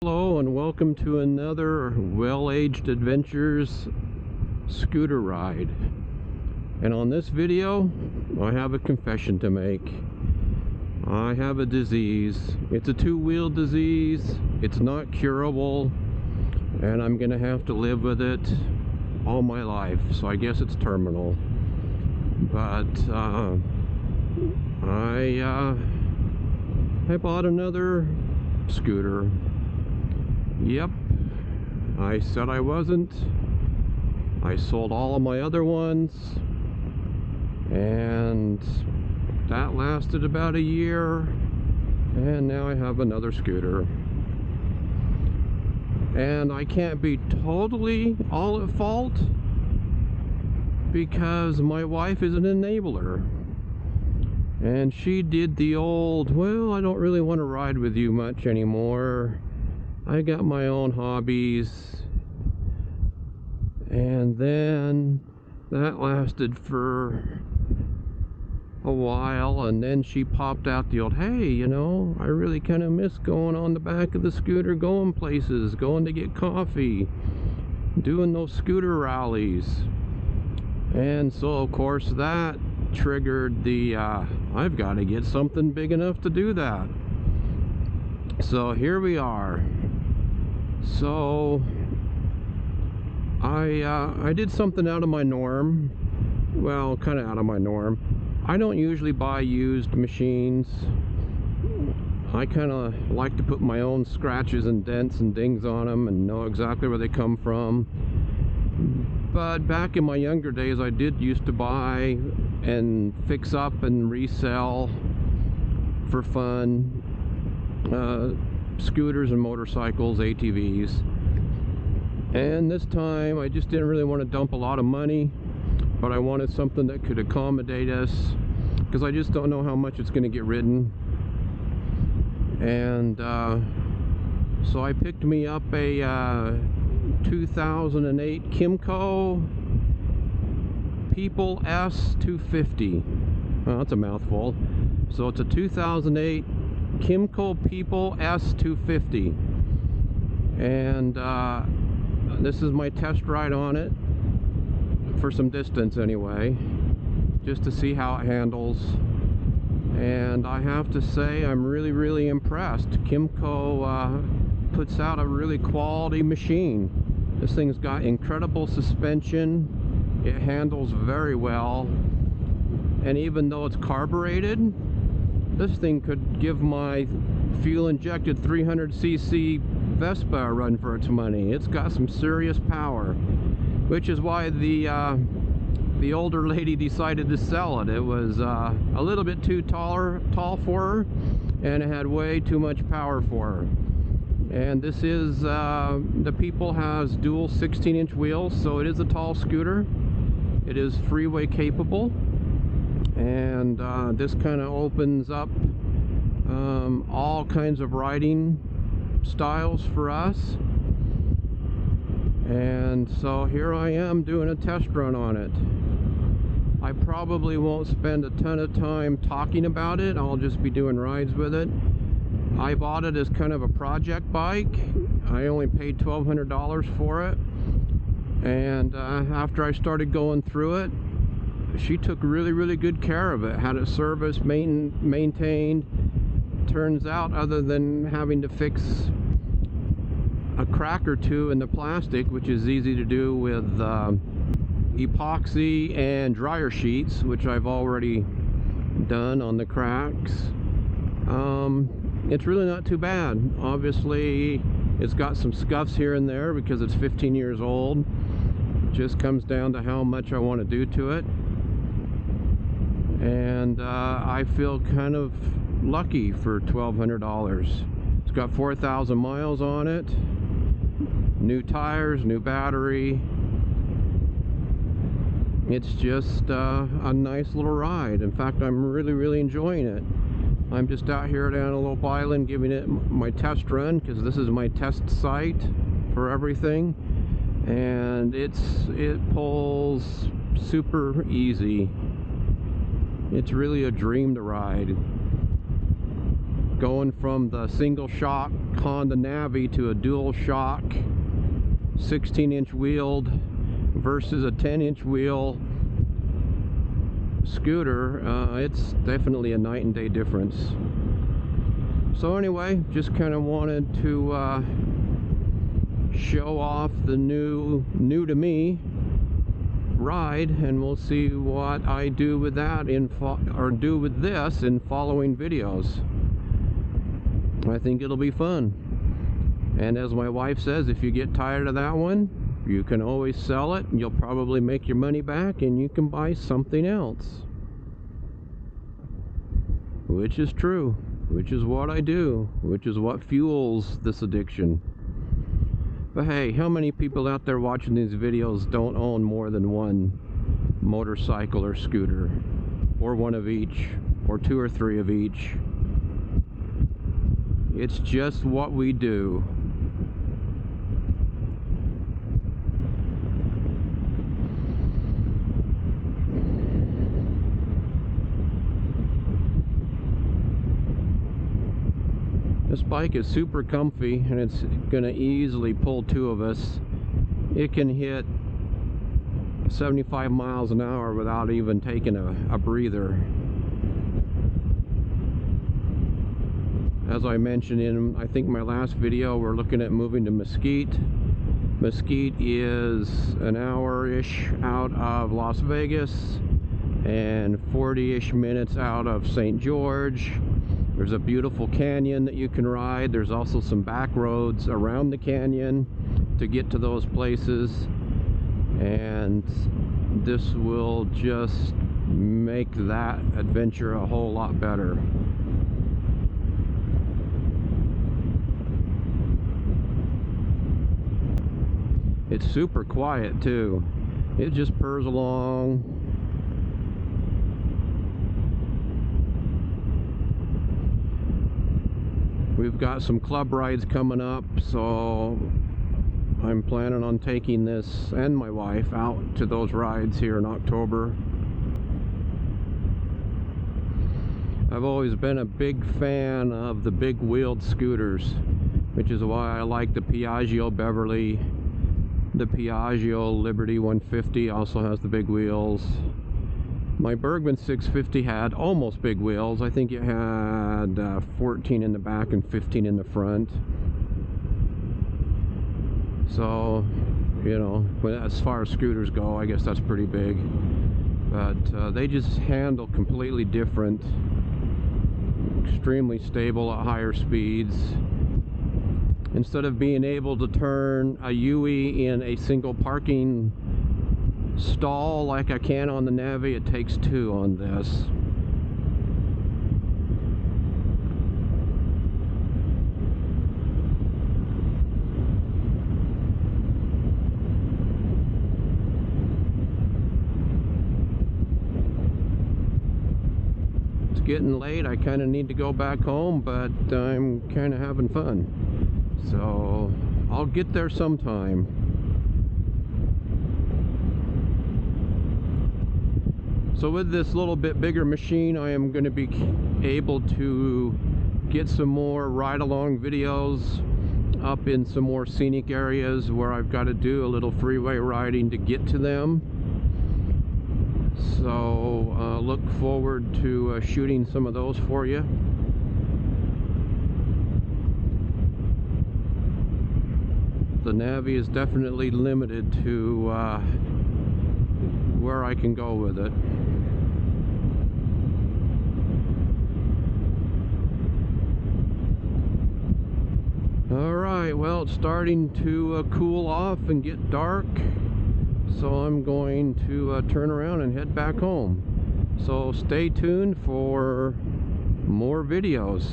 Hello and welcome to another Well-Aged Adventures scooter ride. And on this video, I have a confession to make. I have a disease. It's a two-wheel disease. It's not curable, and I'm gonna have to live with it all my life. So I guess it's terminal. But I bought another scooter. Yep, I said I wasn't. I sold all of my other ones, and that lasted about a year, and now I have another scooter. And I can't be totally all at fault because my wife is an enabler, and she did the old, well, I don't really want to ride with you much anymore. I got my own hobbies. And then that lasted for a while, and then she popped out the old, hey, you know, I really kind of miss going on the back of the scooter, going places, going to get coffee, doing those scooter rallies. And so of course that triggered the I've got to get something big enough to do that. So here we are. So I did something out of my norm. Well, kind of out of my norm. I don't usually buy used machines. I kind of like to put my own scratches and dents and dings on them and know exactly where they come from. But back in my younger days, I did used to buy and fix up and resell for fun scooters and motorcycles, ATVs. And this time I just didn't really want to dump a lot of money, but I wanted something that could accommodate us, because I just don't know how much it's going to get ridden. And so I picked me up a 2008 Kymco People S 250. Well, that's a mouthful. So it's a 2008 Kymco People S 250, and this is my test ride on it for some distance anyway, just to see how it handles. And I have to say, I'm really impressed. Kymco puts out a really quality machine. This thing's got incredible suspension. It handles very well, and even though it's carbureted, this thing could give my fuel-injected 300cc Vespa a run for its money. It's got some serious power, which is why the older lady decided to sell it. It was a little bit too tall for her, and it had way too much power for her. And this is, the People has dual 16-inch wheels, so it is a tall scooter. It is freeway capable. And this kind of opens up all kinds of riding styles for us. And so here I am doing a test run on it. I probably won't spend a ton of time talking about it. I'll just be doing rides with it. I bought it as kind of a project bike. I only paid $1,200 for it. And after I started going through it, she took really good care of it, had it serviced, maintained. Turns out, other than having to fix a crack or two in the plastic, which is easy to do with epoxy and dryer sheets, which I've already done on the cracks, it's really not too bad. Obviously, it's got some scuffs here and there because it's 15 years old. It just comes down to how much I want to do to it. And I feel kind of lucky for $1,200. It's got 4,000 miles on it, new tires, new battery. It's just a nice little ride. In fact, I'm really enjoying it. I'm just out here at Antelope Island giving it my test run, because this is my test site for everything. And it pulls super easy. It's really a dream to ride. Going from the single shock Honda Navi to a dual shock 16-inch wheeled versus a 10-inch wheel scooter, it's definitely a night and day difference. So anyway, just kind of wanted to show off the new to me ride, and we'll see what I do with that do with this in following videos. I think it'll be fun. And as my wife says, if you get tired of that one, you can always sell it, and you'll probably make your money back, and you can buy something else. Which is true, which is what I do, which is what fuels this addiction. But hey, how many people out there watching these videos don't own more than one motorcycle or scooter? Or one of each, or two or three of each. It's just what we do. This bike is super comfy, and it's gonna easily pull two of us. It can hit 75 miles an hour without even taking a breather. As I mentioned in, I think, my last video, we're looking at moving to Mesquite. Mesquite is an hour-ish out of Las Vegas and 40-ish minutes out of St. George. There's a beautiful canyon that you can ride. There's also some back roads around the canyon to get to those places. And this will just make that adventure a whole lot better. It's super quiet too. It just purrs along. We've got some club rides coming up, so I'm planning on taking this and my wife out to those rides here in October. I've always been a big fan of the big wheeled scooters, which is why I like the Piaggio Beverly. The Piaggio Liberty 150 also has the big wheels. My Bergman 650 had almost big wheels. I think it had 14 in the back and 15 in the front. So, you know, as far as scooters go, I guess that's pretty big. But they just handle completely different. Extremely stable at higher speeds. Instead of being able to turn a UE in a single parking stall like I can on the Navi, it takes two on this. It's getting late. I kind of need to go back home, but I'm kind of having fun. So I'll get there sometime. So with this little bit bigger machine, I am going to be able to get some more ride-along videos up in some more scenic areas where I've got to do a little freeway riding to get to them. So look forward to shooting some of those for you. The Navi is definitely limited to where I can go with it. Alright, well, it's starting to cool off and get dark, so I'm going to turn around and head back home. So stay tuned for more videos.